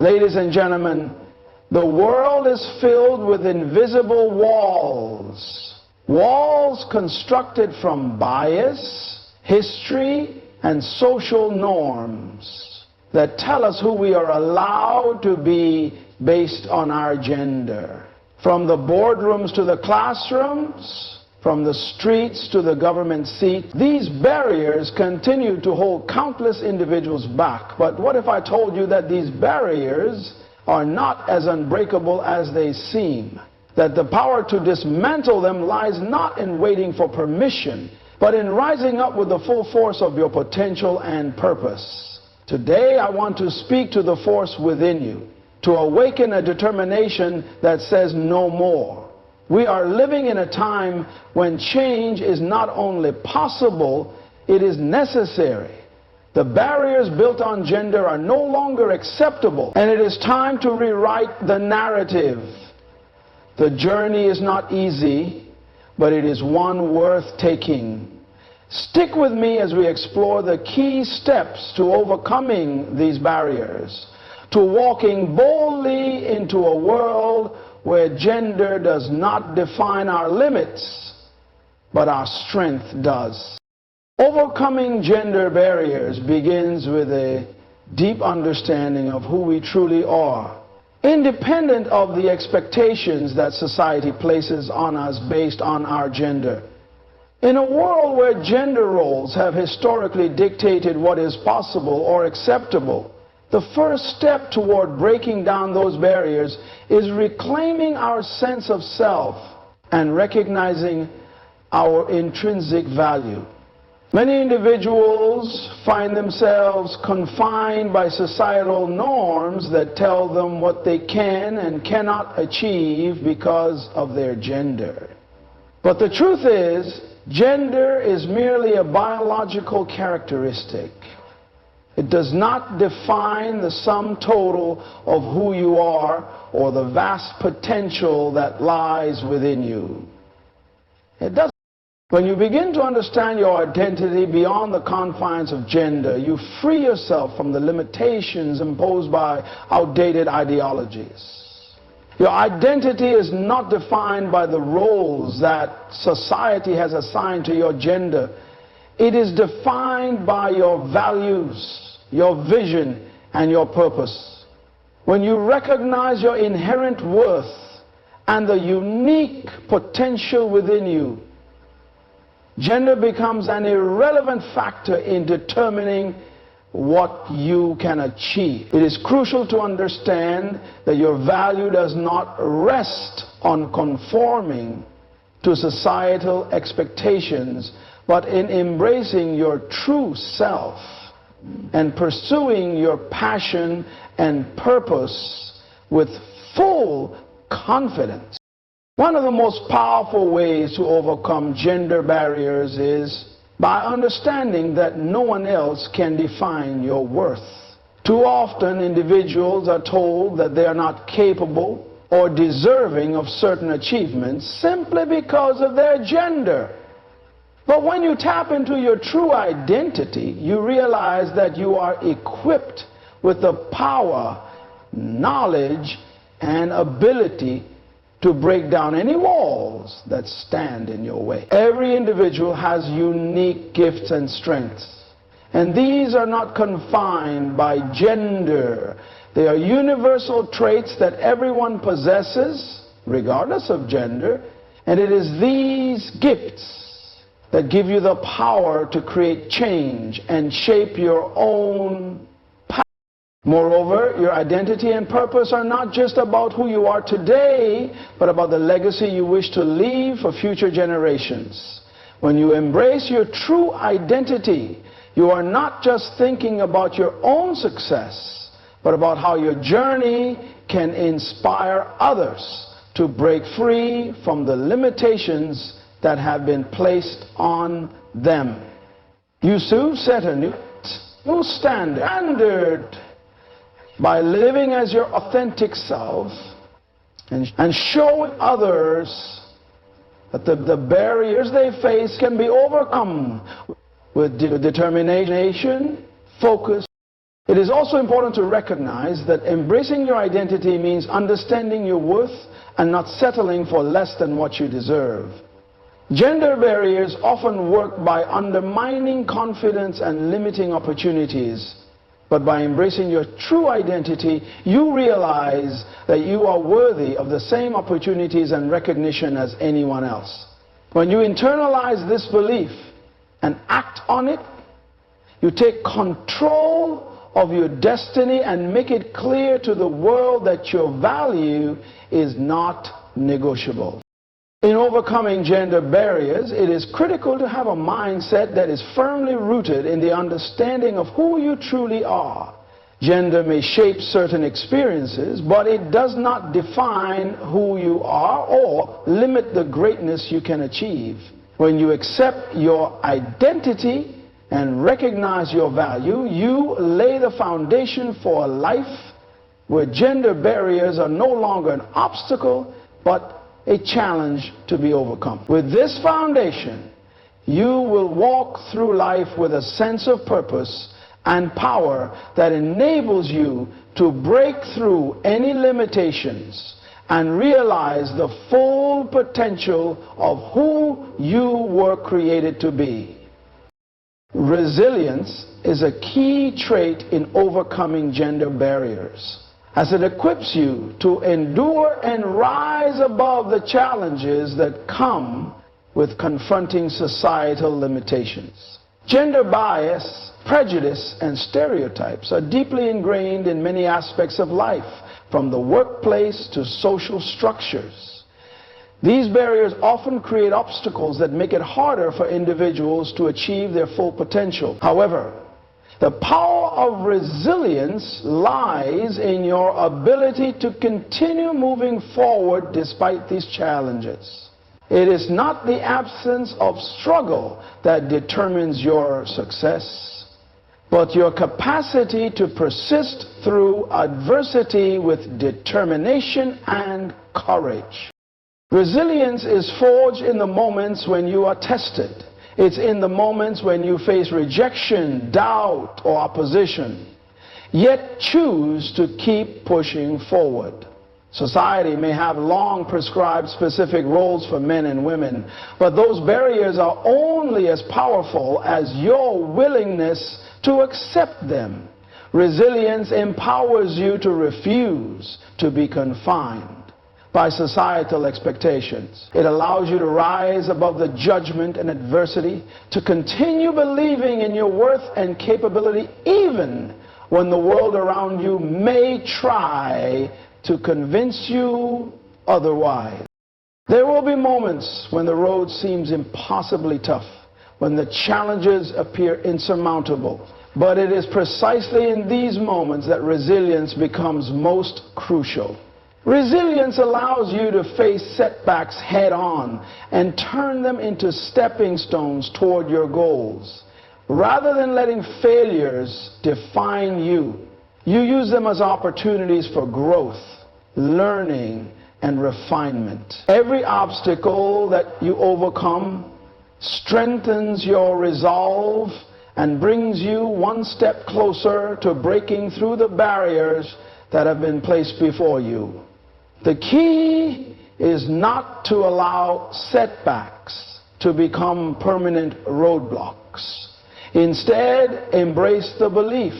Ladies and gentlemen, the world is filled with invisible walls. Walls constructed from bias, history, and social norms that tell us who we are allowed to be based on our gender. From the boardrooms to the classrooms, from the streets to the government seat, these barriers continue to hold countless individuals back. But what if I told you that these barriers are not as unbreakable as they seem? That the power to dismantle them lies not in waiting for permission, but in rising up with the full force of your potential and purpose. Today I want to speak to the force within you, to awaken a determination that says no more. We are living in a time when change is not only possible, it is necessary. The barriers built on gender are no longer acceptable, and it is time to rewrite the narrative. The journey is not easy, but it is one worth taking. Stick with me as we explore the key steps to overcoming these barriers, to walking boldly into a world where gender does not define our limits, but our strength does. Overcoming gender barriers begins with a deep understanding of who we truly are, independent of the expectations that society places on us based on our gender. In a world where gender roles have historically dictated what is possible or acceptable, the first step toward breaking down those barriers is reclaiming our sense of self and recognizing our intrinsic value. Many individuals find themselves confined by societal norms that tell them what they can and cannot achieve because of their gender. But the truth is, gender is merely a biological characteristic. It does not define the sum total of who you are or the vast potential that lies within you. It doesn't. When you begin to understand your identity beyond the confines of gender, you free yourself from the limitations imposed by outdated ideologies. Your identity is not defined by the roles that society has assigned to your gender. It is defined by your values, your vision, and your purpose. When you recognize your inherent worth and the unique potential within you, gender becomes an irrelevant factor in determining what you can achieve. It is crucial to understand that your value does not rest on conforming to societal expectations, but in embracing your true self and pursuing your passion and purpose with full confidence. One of the most powerful ways to overcome gender barriers is by understanding that no one else can define your worth. Too often, individuals are told that they are not capable or deserving of certain achievements simply because of their gender. But when you tap into your true identity, you realize that you are equipped with the power, knowledge, and ability to break down any walls that stand in your way. Every individual has unique gifts and strengths, and these are not confined by gender. They are universal traits that everyone possesses, regardless of gender, and it is these gifts that give you the power to create change and shape your own path. Moreover, your identity and purpose are not just about who you are today, but about the legacy you wish to leave for future generations. When you embrace your true identity, you are not just thinking about your own success, but about how your journey can inspire others to break free from the limitations that have been placed on them. You soon set a new standard by living as your authentic self and showing others that the barriers they face can be overcome with determination, focus, It is also important to recognize that embracing your identity means understanding your worth and not settling for less than what you deserve. Gender barriers often work by undermining confidence and limiting opportunities. But by embracing your true identity, you realize that you are worthy of the same opportunities and recognition as anyone else. When you internalize this belief and act on it, you take control of your destiny and make it clear to the world that your value is not negotiable. In overcoming gender barriers, it is critical to have a mindset that is firmly rooted in the understanding of who you truly are. Gender may shape certain experiences, but it does not define who you are or limit the greatness you can achieve. When you accept your identity and recognize your value, you lay the foundation for a life where gender barriers are no longer an obstacle, but a challenge to be overcome. With this foundation, you will walk through life with a sense of purpose and power that enables you to break through any limitations and realize the full potential of who you were created to be. Resilience is a key trait in overcoming gender barriers, as it equips you to endure and rise above the challenges that come with confronting societal limitations. Gender bias, prejudice, and stereotypes are deeply ingrained in many aspects of life, from the workplace to social structures. These barriers often create obstacles that make it harder for individuals to achieve their full potential. However, the power of resilience lies in your ability to continue moving forward despite these challenges. It is not the absence of struggle that determines your success, but your capacity to persist through adversity with determination and courage. Resilience is forged in the moments when you are tested. It's in the moments when you face rejection, doubt, or opposition, yet choose to keep pushing forward. Society may have long prescribed specific roles for men and women, but those barriers are only as powerful as your willingness to accept them. Resilience empowers you to refuse to be confined by societal expectations. It allows you to rise above the judgment and adversity, to continue believing in your worth and capability even when the world around you may try to convince you otherwise. There will be moments when the road seems impossibly tough, when the challenges appear insurmountable. But it is precisely in these moments that resilience becomes most crucial. Resilience allows you to face setbacks head on and turn them into stepping stones toward your goals. Rather than letting failures define you, you use them as opportunities for growth, learning, and refinement. Every obstacle that you overcome strengthens your resolve and brings you one step closer to breaking through the barriers that have been placed before you. The key is not to allow setbacks to become permanent roadblocks. Instead, embrace the belief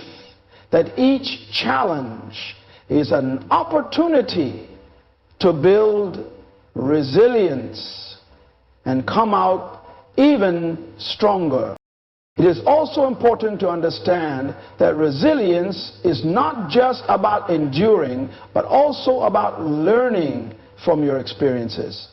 that each challenge is an opportunity to build resilience and come out even stronger. It is also important to understand that resilience is not just about enduring, but also about learning from your experiences.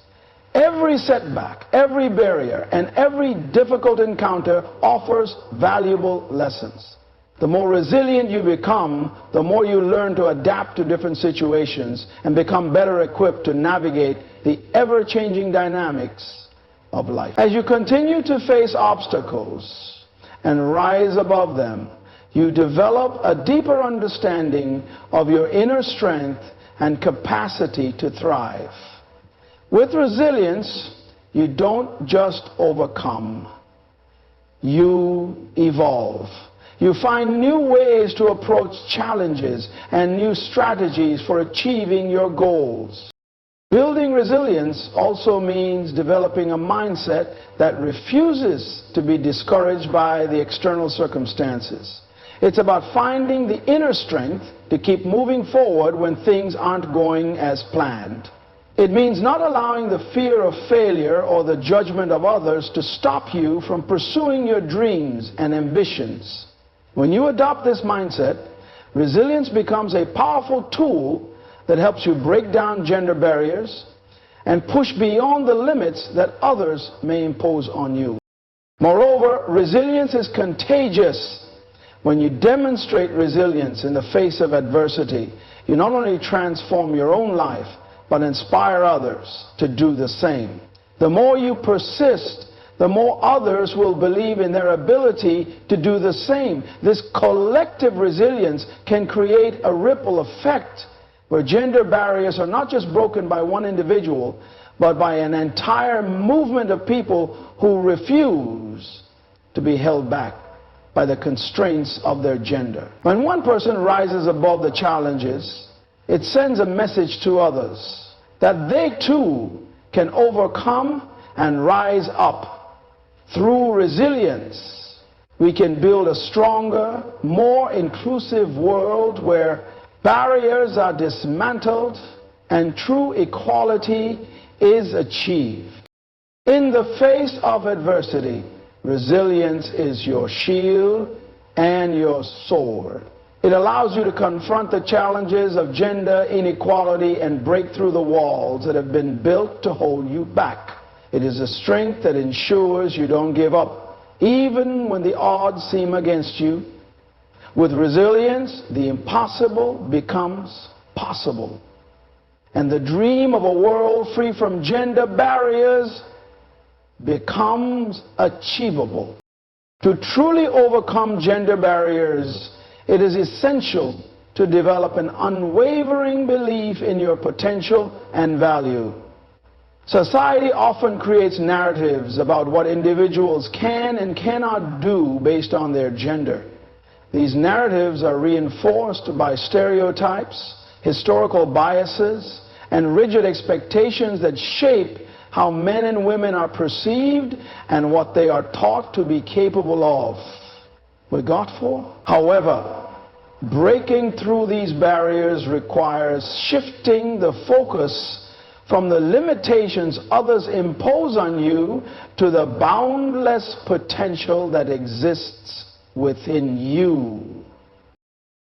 Every setback, every barrier, and every difficult encounter offers valuable lessons. The more resilient you become, the more you learn to adapt to different situations and become better equipped to navigate the ever-changing dynamics of life. As you continue to face obstacles and rise above them, you develop a deeper understanding of your inner strength and capacity to thrive. With resilience, you don't just overcome, you evolve. You find new ways to approach challenges and new strategies for achieving your goals. Building resilience also means developing a mindset that refuses to be discouraged by the external circumstances. It's about finding the inner strength to keep moving forward when things aren't going as planned. It means not allowing the fear of failure or the judgment of others to stop you from pursuing your dreams and ambitions. When you adopt this mindset, resilience becomes a powerful tool that helps you break down gender barriers and push beyond the limits that others may impose on you. Moreover, resilience is contagious. When you demonstrate resilience in the face of adversity, you not only transform your own life, but inspire others to do the same. The more you persist, the more others will believe in their ability to do the same. This collective resilience can create a ripple effect where gender barriers are not just broken by one individual, but by an entire movement of people who refuse to be held back by the constraints of their gender. When one person rises above the challenges, it sends a message to others that they too can overcome and rise up. Through resilience, we can build a stronger, more inclusive world where barriers are dismantled and true equality is achieved. In the face of adversity, resilience is your shield and your sword. It allows you to confront the challenges of gender inequality and break through the walls that have been built to hold you back. It is a strength that ensures you don't give up, even when the odds seem against you. With resilience, the impossible becomes possible. And the dream of a world free from gender barriers becomes achievable. To truly overcome gender barriers, it is essential to develop an unwavering belief in your potential and value. Society often creates narratives about what individuals can and cannot do based on their gender. These narratives are reinforced by stereotypes, historical biases, and rigid expectations that shape how men and women are perceived and what they are taught to be capable of. With God for? However, breaking through these barriers requires shifting the focus from the limitations others impose on you to the boundless potential that exists within you.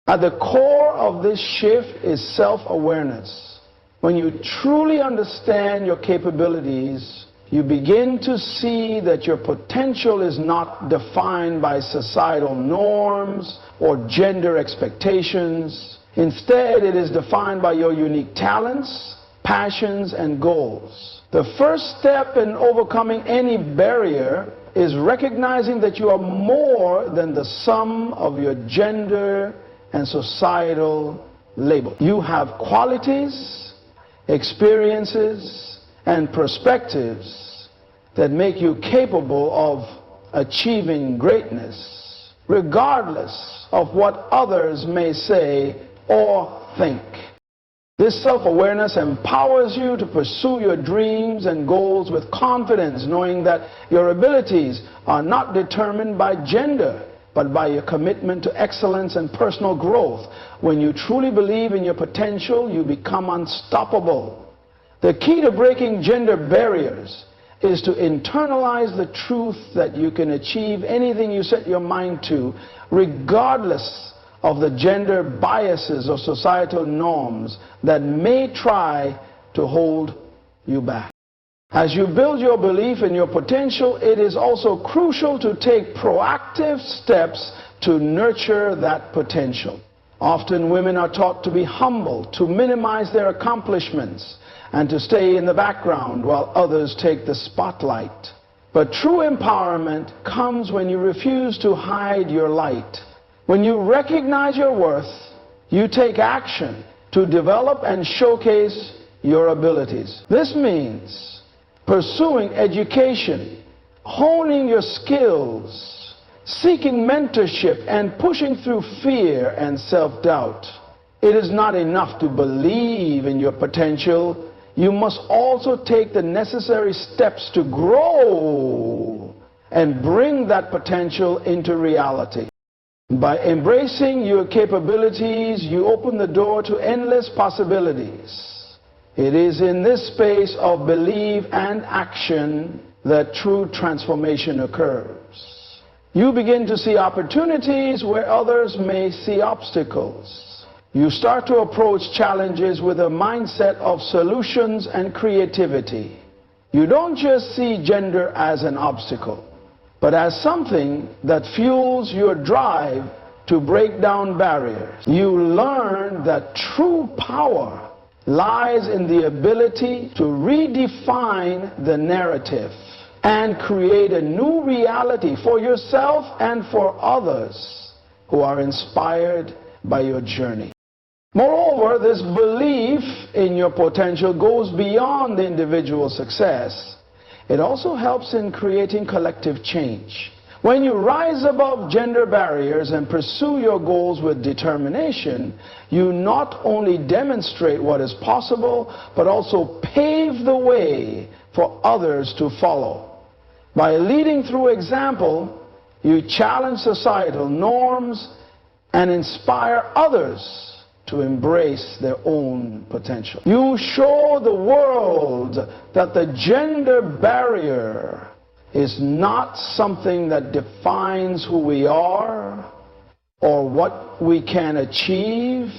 At the core of this shift is self-awareness. When you truly understand your capabilities, you begin to see that your potential is not defined by societal norms or gender expectations. Instead, it is defined by your unique talents, passions, and goals. The first step in overcoming any barrier is recognizing that you are more than the sum of your gender and societal label. You have qualities, experiences, and perspectives that make you capable of achieving greatness, regardless of what others may say or think. This self-awareness empowers you to pursue your dreams and goals with confidence, knowing that your abilities are not determined by gender, but by your commitment to excellence and personal growth. When you truly believe in your potential, you become unstoppable. The key to breaking gender barriers is to internalize the truth that you can achieve anything you set your mind to, regardless of the gender biases or societal norms that may try to hold you back. As you build your belief in your potential, it is also crucial to take proactive steps to nurture that potential. Often women are taught to be humble, to minimize their accomplishments, and to stay in the background while others take the spotlight. But true empowerment comes when you refuse to hide your light. When you recognize your worth, you take action to develop and showcase your abilities. This means pursuing education, honing your skills, seeking mentorship and pushing through fear and self-doubt. It is not enough to believe in your potential. You must also take the necessary steps to grow and bring that potential into reality. By embracing your capabilities, you open the door to endless possibilities. It is in this space of belief and action that true transformation occurs. You begin to see opportunities where others may see obstacles. You start to approach challenges with a mindset of solutions and creativity. You don't just see gender as an obstacle, but as something that fuels your drive to break down barriers. You learn that true power lies in the ability to redefine the narrative and create a new reality for yourself and for others who are inspired by your journey. Moreover, this belief in your potential goes beyond individual success. It also helps in creating collective change. When you rise above gender barriers and pursue your goals with determination, you not only demonstrate what is possible, but also pave the way for others to follow. By leading through example, you challenge societal norms and inspire others to embrace their own potential. You show the world that the gender barrier is not something that defines who we are or what we can achieve,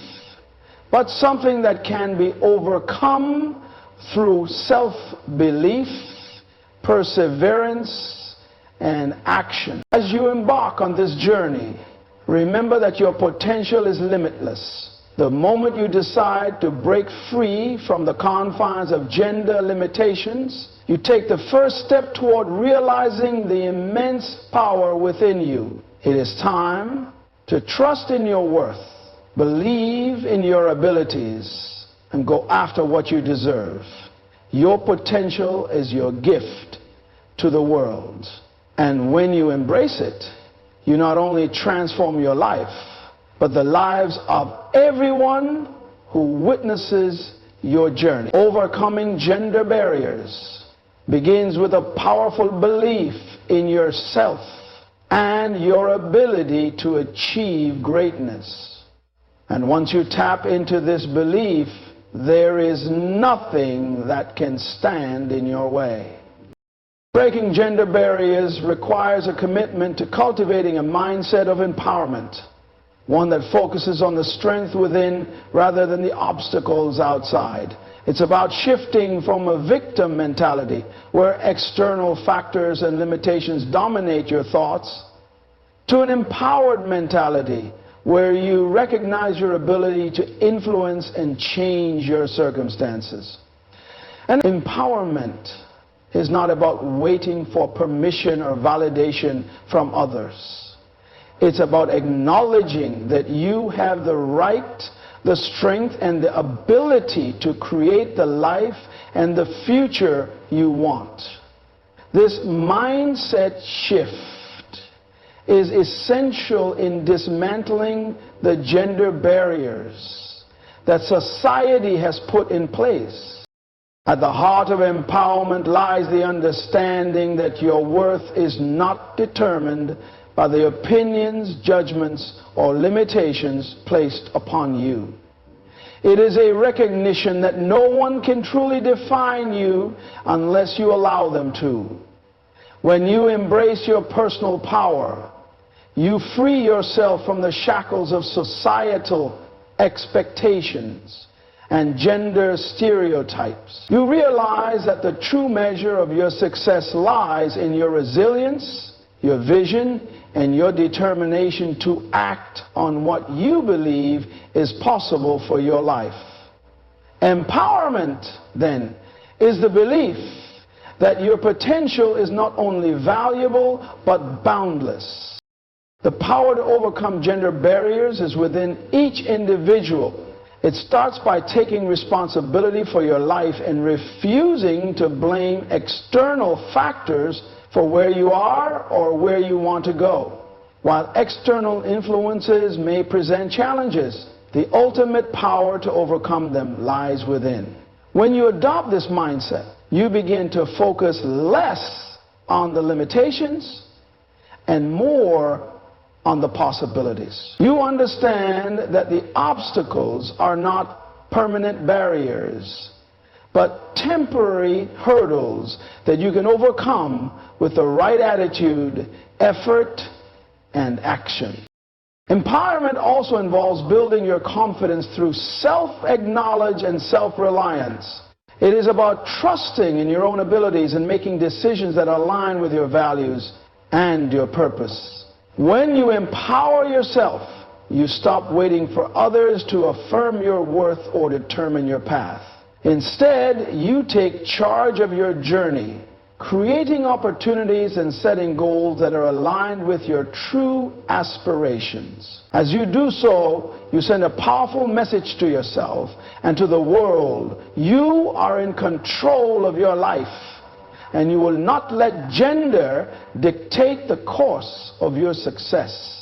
but something that can be overcome through self-belief, perseverance, and action. As you embark on this journey, remember that your potential is limitless. The moment you decide to break free from the confines of gender limitations, you take the first step toward realizing the immense power within you. It is time to trust in your worth, believe in your abilities, and go after what you deserve. Your potential is your gift to the world. And when you embrace it, you not only transform your life, but the lives of everyone who witnesses your journey. Overcoming gender barriers begins with a powerful belief in yourself and your ability to achieve greatness. And once you tap into this belief, there is nothing that can stand in your way. Breaking gender barriers requires a commitment to cultivating a mindset of empowerment, one that focuses on the strength within rather than the obstacles outside. It's about shifting from a victim mentality, where external factors and limitations dominate your thoughts, to an empowered mentality, where you recognize your ability to influence and change your circumstances. And empowerment is not about waiting for permission or validation from others. It's about acknowledging that you have the right, the strength, and the ability to create the life and the future you want. This mindset shift is essential in dismantling the gender barriers that society has put in place. At the heart of empowerment lies the understanding that your worth is not determined by the opinions, judgments, or limitations placed upon you. It is a recognition that no one can truly define you unless you allow them to. When you embrace your personal power, you free yourself from the shackles of societal expectations and gender stereotypes. You realize that the true measure of your success lies in your resilience, your vision, and your determination to act on what you believe is possible for your life. Empowerment, then, is the belief that your potential is not only valuable, but boundless. The power to overcome gender barriers is within each individual. It starts by taking responsibility for your life and refusing to blame external factors for where you are or where you want to go. While external influences may present challenges, the ultimate power to overcome them lies within. When you adopt this mindset, you begin to focus less on the limitations and more on the possibilities. You understand that the obstacles are not permanent barriers, but temporary hurdles that you can overcome with the right attitude, effort, and action. Empowerment also involves building your confidence through self-acknowledge and self-reliance. It is about trusting in your own abilities and making decisions that align with your values and your purpose. When you empower yourself, you stop waiting for others to affirm your worth or determine your path. Instead, you take charge of your journey, creating opportunities and setting goals that are aligned with your true aspirations. As you do so, you send a powerful message to yourself and to the world. You are in control of your life, and you will not let gender dictate the course of your success.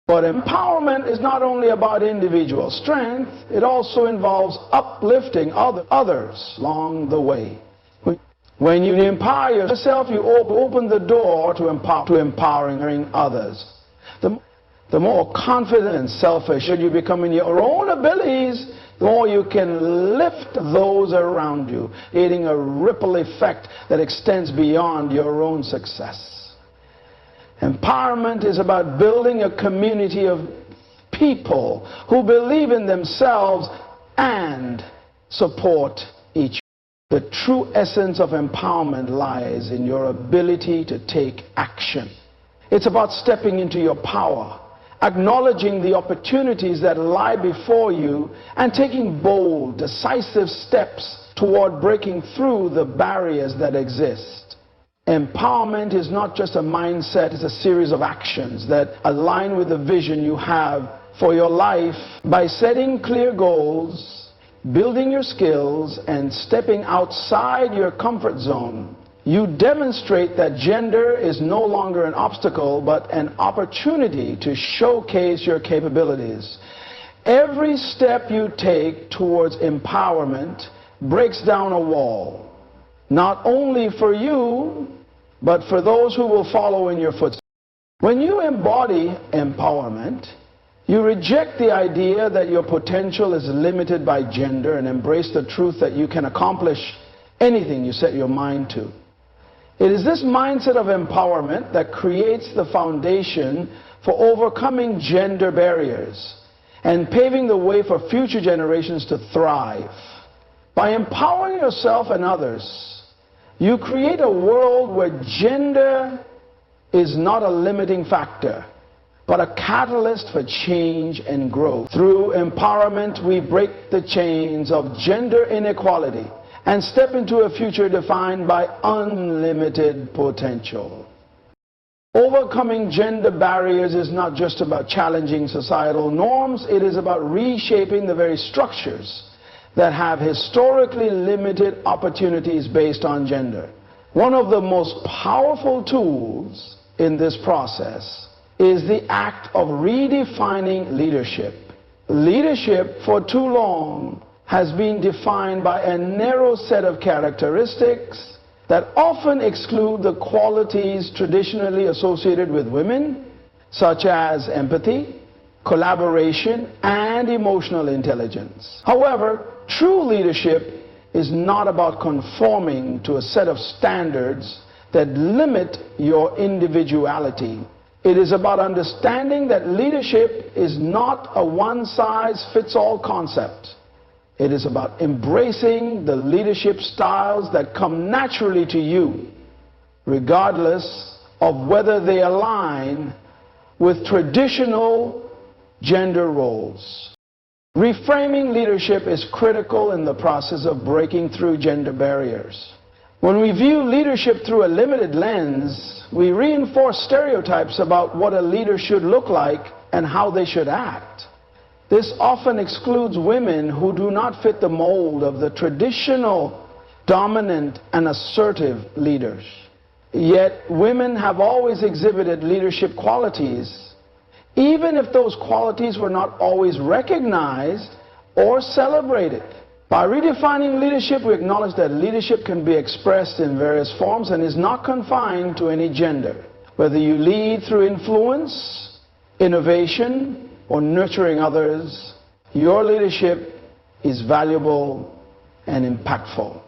But empowerment is not only about individual strength, it also involves uplifting others along the way. When you empower yourself, you open the door to empowering others. The more confident and selfish you become in your own abilities, the more you can lift those around you, creating a ripple effect that extends beyond your own success. Empowerment is about building a community of people who believe in themselves and support each other. The true essence of empowerment lies in your ability to take action. It's about stepping into your power, acknowledging the opportunities that lie before you, and taking bold, decisive steps toward breaking through the barriers that exist. Empowerment is not just a mindset, it's a series of actions that align with the vision you have for your life. By setting clear goals, building your skills, and stepping outside your comfort zone, you demonstrate that gender is no longer an obstacle, but an opportunity to showcase your capabilities. Every step you take towards empowerment breaks down a wall, not only for you, but for those who will follow in your footsteps. When you embody empowerment, you reject the idea that your potential is limited by gender and embrace the truth that you can accomplish anything you set your mind to. It is this mindset of empowerment that creates the foundation for overcoming gender barriers and paving the way for future generations to thrive. By empowering yourself and others, you create a world where gender is not a limiting factor, but a catalyst for change and growth. Through empowerment, we break the chains of gender inequality and step into a future defined by unlimited potential. Overcoming gender barriers is not just about challenging societal norms, it is about reshaping the very structures that have historically limited opportunities based on gender. One of the most powerful tools in this process is the act of redefining leadership. Leadership for too long has been defined by a narrow set of characteristics that often exclude the qualities traditionally associated with women, such as empathy, collaboration, and emotional intelligence. However, true leadership is not about conforming to a set of standards that limit your individuality. It is about understanding that leadership is not a one-size-fits-all concept. It is about embracing the leadership styles that come naturally to you, regardless of whether they align with traditional gender roles. Reframing leadership is critical in the process of breaking through gender barriers. When we view leadership through a limited lens, we reinforce stereotypes about what a leader should look like and how they should act. This often excludes women who do not fit the mold of the traditional dominant and assertive leaders. Yet women have always exhibited leadership qualities, even if those qualities were not always recognized or celebrated. By redefining leadership, we acknowledge that leadership can be expressed in various forms and is not confined to any gender. Whether you lead through influence, innovation, or nurturing others, your leadership is valuable and impactful.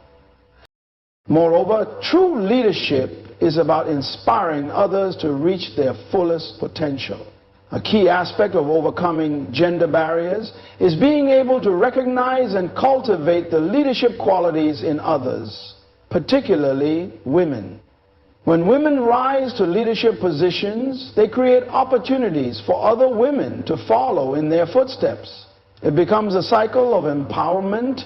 Moreover, true leadership is about inspiring others to reach their fullest potential. A key aspect of overcoming gender barriers is being able to recognize and cultivate the leadership qualities in others, particularly women. When women rise to leadership positions, they create opportunities for other women to follow in their footsteps. It becomes a cycle of empowerment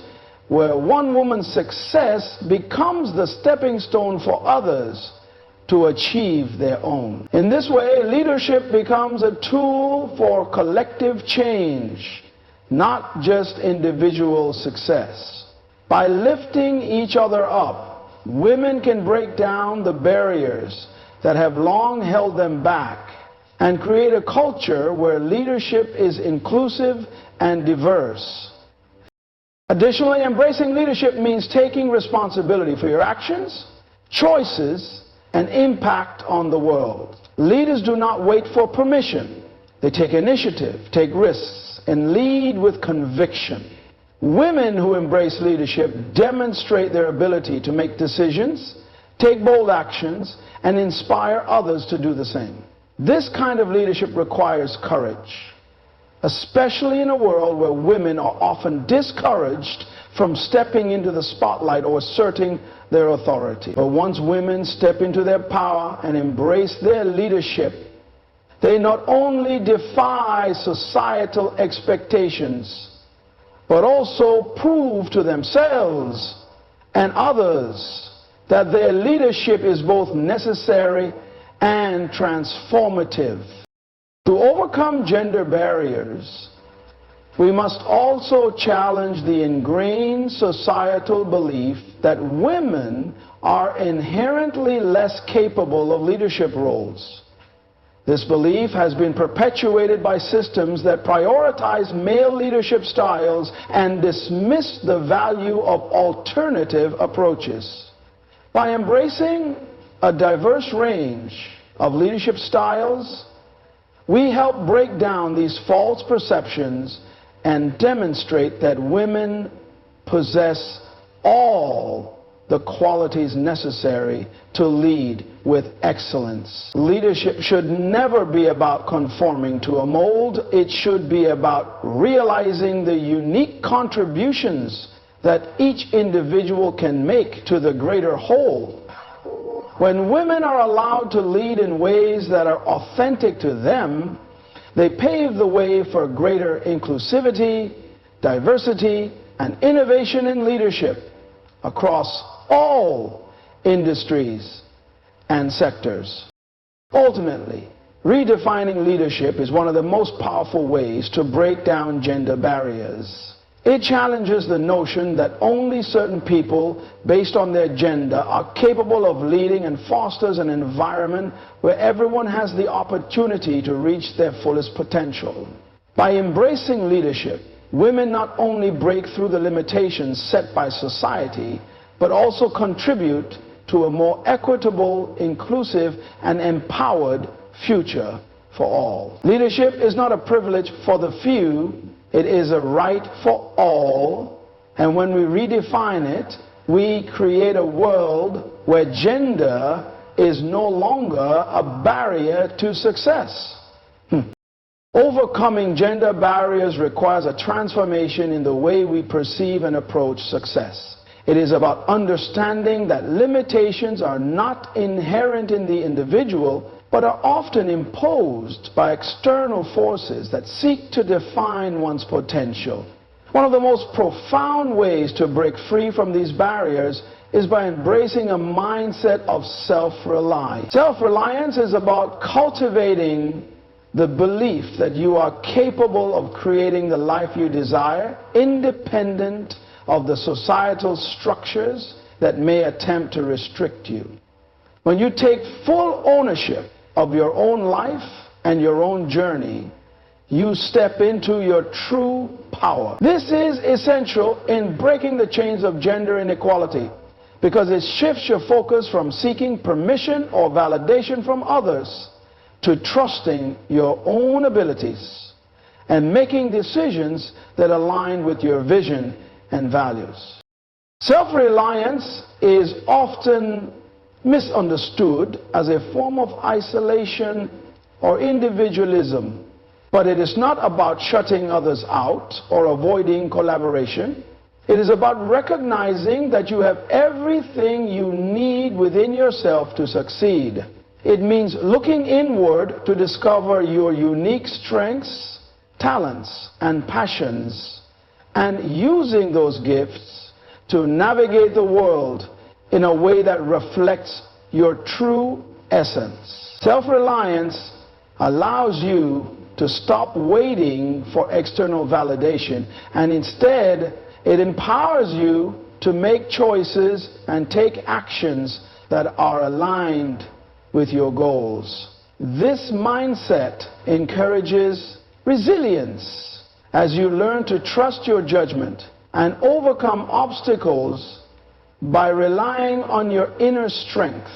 where one woman's success becomes the stepping stone for others to achieve their own. In this way, leadership becomes a tool for collective change, not just individual success. By lifting each other up, women can break down the barriers that have long held them back and create a culture where leadership is inclusive and diverse. Additionally, embracing leadership means taking responsibility for your actions, choices, and impact on the world. Leaders do not wait for permission. They take initiative, take risks, and lead with conviction. Women who embrace leadership demonstrate their ability to make decisions, take bold actions, and inspire others to do the same. This kind of leadership requires courage, especially in a world where women are often discouraged from stepping into the spotlight or asserting their authority. But once women step into their power and embrace their leadership, they not only defy societal expectations, but also prove to themselves and others that their leadership is both necessary and transformative. To overcome gender barriers, we must also challenge the ingrained societal belief that women are inherently less capable of leadership roles. This belief has been perpetuated by systems that prioritize male leadership styles and dismiss the value of alternative approaches. By embracing a diverse range of leadership styles, we help break down these false perceptions and demonstrate that women possess all the qualities necessary to lead with excellence. Leadership should never be about conforming to a mold. It should be about realizing the unique contributions that each individual can make to the greater whole. When women are allowed to lead in ways that are authentic to them, they pave the way for greater inclusivity, diversity, and innovation in leadership across all industries and sectors. Ultimately, redefining leadership is one of the most powerful ways to break down gender barriers. It challenges the notion that only certain people, based on their gender, are capable of leading and fosters an environment where everyone has the opportunity to reach their fullest potential. By embracing leadership, women not only break through the limitations set by society, but also contribute to a more equitable, inclusive, and empowered future for all. Leadership is not a privilege for the few. It is a right for all, and when we redefine it, we create a world where gender is no longer a barrier to success. Overcoming gender barriers requires a transformation in the way we perceive and approach success. It is about understanding that limitations are not inherent in the individual, but are often imposed by external forces that seek to define one's potential. One of the most profound ways to break free from these barriers is by embracing a mindset of self-reliance. Self-reliance is about cultivating the belief that you are capable of creating the life you desire, independent of the societal structures that may attempt to restrict you. When you take full ownership of your own life and your own journey, you step into your true power. This is essential in breaking the chains of gender inequality, because it shifts your focus from seeking permission or validation from others to trusting your own abilities and making decisions that align with your vision and values. Self-reliance is often misunderstood as a form of isolation or individualism, but it is not about shutting others out or avoiding collaboration. It is about recognizing that you have everything you need within yourself to succeed. It means looking inward to discover your unique strengths, talents, and passions, and using those gifts to navigate the world in a way that reflects your true essence. Self-reliance allows you to stop waiting for external validation, and instead it empowers you to make choices and take actions that are aligned with your goals. This mindset encourages resilience as you learn to trust your judgment and overcome obstacles by relying on your inner strength.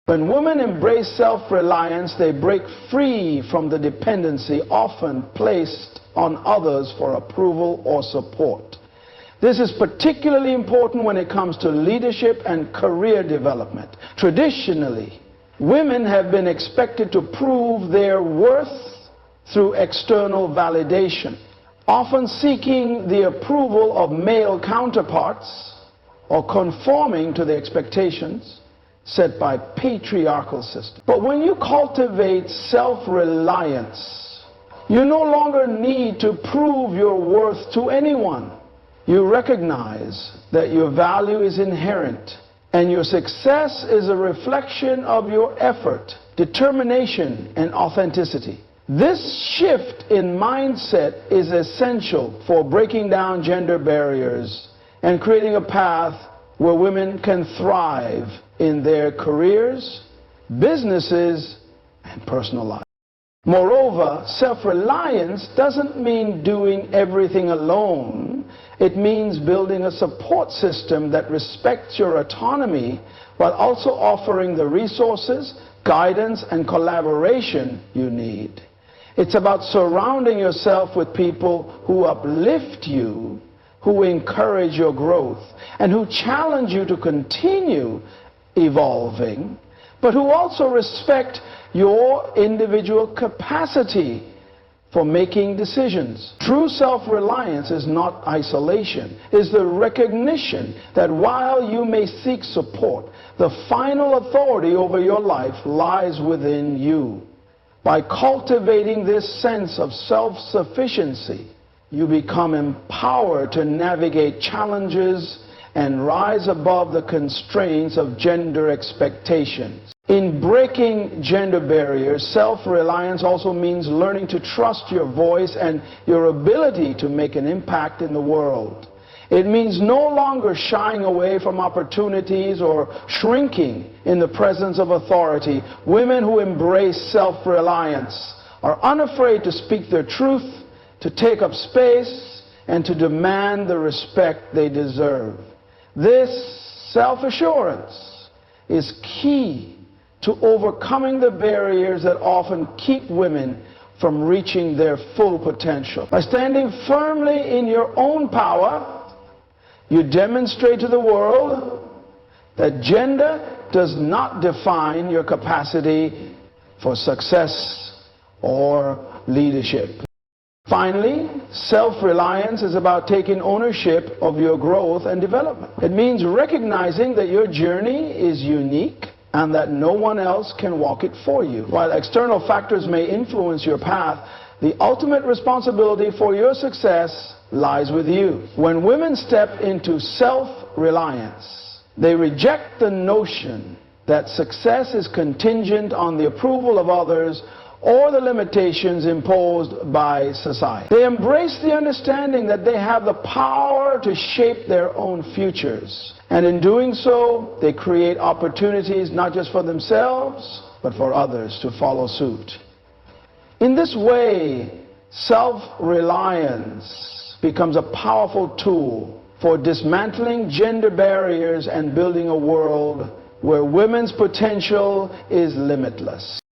When women embrace self-reliance, they break free from the dependency often placed on others for approval or support. This is particularly important when it comes to leadership and career development. Traditionally, women have been expected to prove their worth through external validation, often seeking the approval of male counterparts or conforming to the expectations set by patriarchal systems. But when you cultivate self-reliance, you no longer need to prove your worth to anyone. You recognize that your value is inherent, and your success is a reflection of your effort, determination, and authenticity. This shift in mindset is essential for breaking down gender barriers and creating a path where women can thrive in their careers, businesses, and personal life. Moreover, self-reliance doesn't mean doing everything alone. It means building a support system that respects your autonomy while also offering the resources, guidance, and collaboration you need. It's about surrounding yourself with people who uplift you, who encourage your growth, and who challenge you to continue evolving, but who also respect your individual capacity for making decisions. True self-reliance is not isolation. It is the recognition that while you may seek support, the final authority over your life lies within you. By cultivating this sense of self-sufficiency, you become empowered to navigate challenges and rise above the constraints of gender expectations. In breaking gender barriers, self-reliance also means learning to trust your voice and your ability to make an impact in the world. It means no longer shying away from opportunities or shrinking in the presence of authority. Women who embrace self-reliance are unafraid to speak their truth, to take up space, and to demand the respect they deserve. This self-assurance is key to overcoming the barriers that often keep women from reaching their full potential. By standing firmly in your own power, you demonstrate to the world that gender does not define your capacity for success or leadership. Finally, self-reliance is about taking ownership of your growth and development. It means recognizing that your journey is unique and that no one else can walk it for you. While external factors may influence your path, the ultimate responsibility for your success lies with you. When women step into self-reliance, they reject the notion that success is contingent on the approval of others or the limitations imposed by society. They embrace the understanding that they have the power to shape their own futures. And in doing so, they create opportunities not just for themselves, but for others to follow suit. In this way, self-reliance becomes a powerful tool for dismantling gender barriers and building a world where women's potential is limitless.